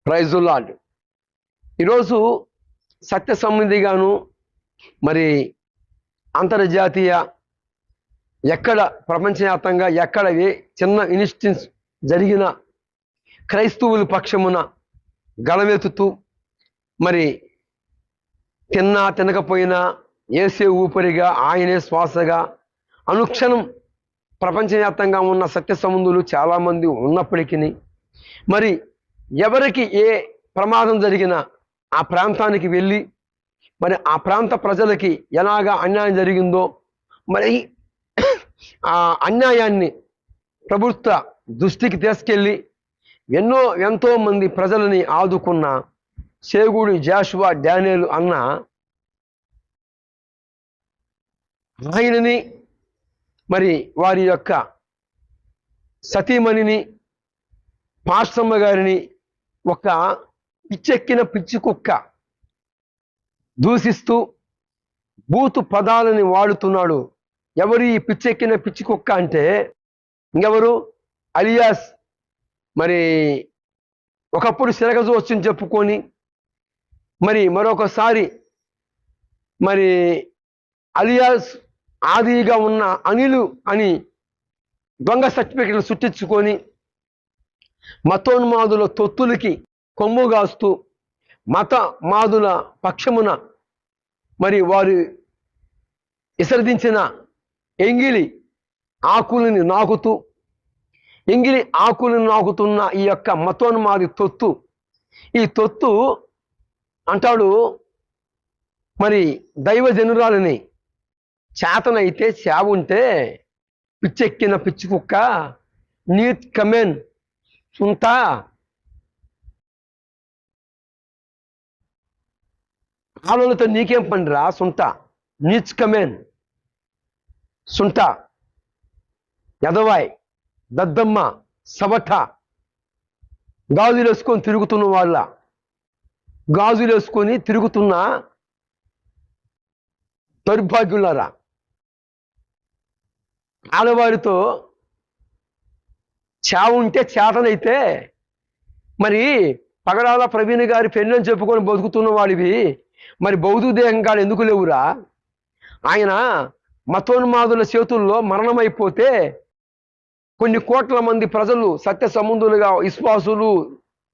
Praise the lord. ఈరోజు సత్య సంబంధిగాను మరి అంతర్జాతీయ ఎక్కడ ప్రపంచవ్యాప్తంగా ఎక్కడ చిన్న ఇన్సిడెంట్స్ జరిగిన క్రైస్తవుల పక్షమున గలమెత్తుతూ మరి తిన్నా తినకపోయినా ఏసే ఊపిరిగా ఆయనే శ్వాసగా అనుక్షణం ప్రపంచవ్యాప్తంగా ఉన్న సత్య సంబంధులు చాలామంది ఉన్నప్పటికీ మరి ఎవరికి ఏ ప్రమాదం జరిగినా ఆ ప్రాంతానికి వెళ్ళి మరి ఆ ప్రాంత ప్రజలకి ఎలాగా అన్యాయం జరిగిందో మరి ఆ అన్యాయాన్ని ప్రభుత్వ దృష్టికి తీసుకెళ్ళి ఎంతో మంది ప్రజలని ఆదుకున్న సేగుడి జాషువా డానియేల్ అన్న ఆయనని మరి వారి యొక్క సతీమణిని పాస్టమ్మ గారిని ఒక పిచ్చెక్కిన పిచ్చి కుక్క దూషిస్తూ బూతు పదాలని వాడుతున్నాడు. ఎవరు ఈ పిచ్చెక్కిన పిచ్చి కుక్క అంటే ఇంకెవరు? అలియాస్. మరి ఒకప్పుడు సిరగజోస్యం చెప్పుకొని మరి మరొకసారి మరి అలియాస్ ఆదిగా ఉన్న అనిలు అని దొంగ సర్టిఫికెట్లు సృష్టించుకొని మతోన్మాదుల తొత్తులకి కొమ్ముగాస్తూ మత మాదుల పక్షమున మరి వారు విసర్జించిన ఎంగిలి ఆకులని నాకుతూ ఎంగిలి ఆకులను నాకుతున్న ఈ యొక్క మతోన్మాది తొత్తు, ఈ తొత్తు అంటాడు మరి దైవజనురాలని చేతనైతే ఉంటే పిచ్చెక్కిన పిచ్చి కుక్క నీట్ కమెన్ సుంతా ఆలోలతో నీకేం పనిరా సుంట, నీచ్ కమెన్ సుంట, ఎదవాయ్, దద్దమ్మ, సవట, గాజులు వేసుకొని తిరుగుతున్న వాళ్ళ గాజులు వేసుకొని తిరుగుతున్న దౌర్భాగ్యులారా. ఆడవారితో ఉంటే చేతనైతే మరి పగడాల ప్రవీణ్ గారి పెళ్ళని చెప్పుకొని బతుకుతున్న వాడివి మరి బౌద్ధ దేహంగా ఎందుకు లేవురా? ఆయన మతోన్మాదుల చేతుల్లో మరణమైపోతే కొన్ని కోట్ల మంది ప్రజలు సత్య సంబంధులుగా విశ్వాసులు,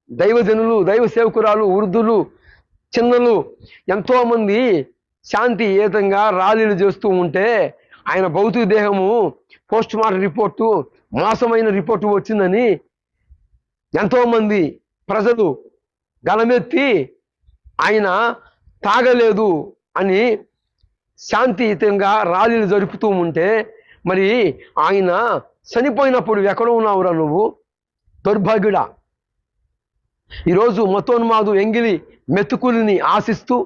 దైవజనులు, దైవ సేవకురాలు, వృద్ధులు, చిన్నలు ఎంతోమంది శాంతియుతంగా ర్యాలీలు చేస్తూ ఉంటే ఆయన భౌతిక దేహము పోస్ట్ మార్టం రిపోర్టు మోసమైన రిపోర్టు వచ్చిందని ఎంతోమంది ప్రజలు గలమెత్తి ఆయన తాగలేదు అని శాంతియుతంగా ర్యాలీలు జరుపుతూ ఉంటే మరి ఆయన చనిపోయినప్పుడు ఎక్కడ ఉన్నావురా నువ్వు? దౌర్భాగ్యుడా. ఈరోజు మతోన్మాదు ఎంగిలి మెతుకులని ఆశిస్తూ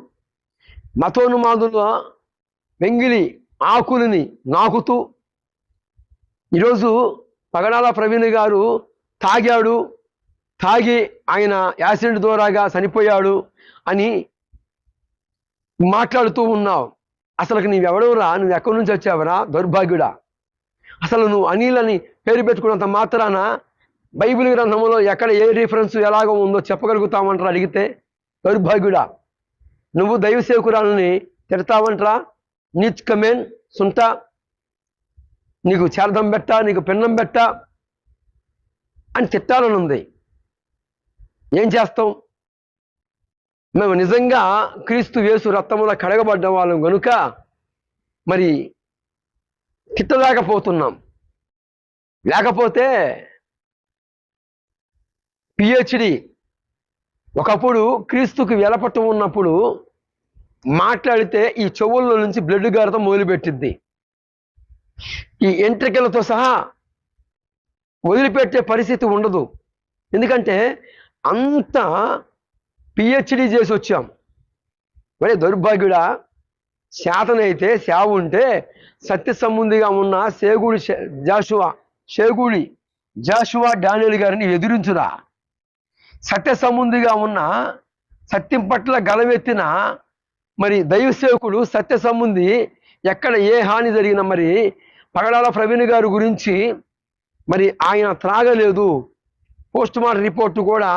మతోన్మాదుల వెంగిలి ఆకులని నాకుతూ ఈరోజు పగడాల ప్రవీణ్ గారు తాగి ఆయన యాసిడ్ ద్వారాగా చనిపోయాడు అని మాట్లాడుతూ ఉన్నావు. అసలు నీవెవడవురా? నువ్వు ఎక్కడి నుంచి వచ్చావురా దౌర్భాగ్యుడా? అసలు నువ్వు అనిల్ అని పేరు పెట్టుకున్నంత మాత్రాన బైబిల్ గ్రంథంలో ఎక్కడ ఏ రిఫరెన్స్ ఎలాగో ఉందో చెప్పగలుగుతామంటారా అడిగితే? దౌర్భాగ్యుడా, నువ్వు దైవ సేవకురాలని తిడతావంటరా? నీచ్ కమెన్ సుంట, నీకు చేరదం పెట్ట, నీకు పిన్నం పెట్ట అని తిట్టాలని ఉంది. ఏం చేస్తాం? మేము నిజంగా క్రీస్తు యేసు రక్తములో కడగబడ్డ వాళ్ళం కనుక మరి తిట్టలేకపోతున్నాం. లేకపోతే పిహెచ్డి ఒకప్పుడు క్రీస్తుకి వెలపట్టం ఉన్నప్పుడు మాట్లాడితే ఈ చెవుల్లో నుంచి బ్లడ్ గారతో మొదలుపెట్టింది. ఈ ఎంట్రికలతో సహా వదిలిపెట్టే పరిస్థితి ఉండదు. ఎందుకంటే అంత పిహెచ్డి చేసి వచ్చాం. మరి దౌర్భాగ్యుడా, శాతనైతే ఉంటే సత్య సంబంధిగా ఉన్న సేగుడి జాషువా డానియేల్ గారిని ఎదిరించురా. సత్య సంబంధిగా ఉన్న సత్యం పట్ల గలవెత్తిన మరి దైవ సేవకుడు సత్య సంబంధి ఎక్కడ ఏ హాని జరిగినా మరి పగడాల ప్రవీణ్ గారి గురించి మరి ఆయన త్రాగలేదు, పోస్ట్ మార్టం రిపోర్టు కూడా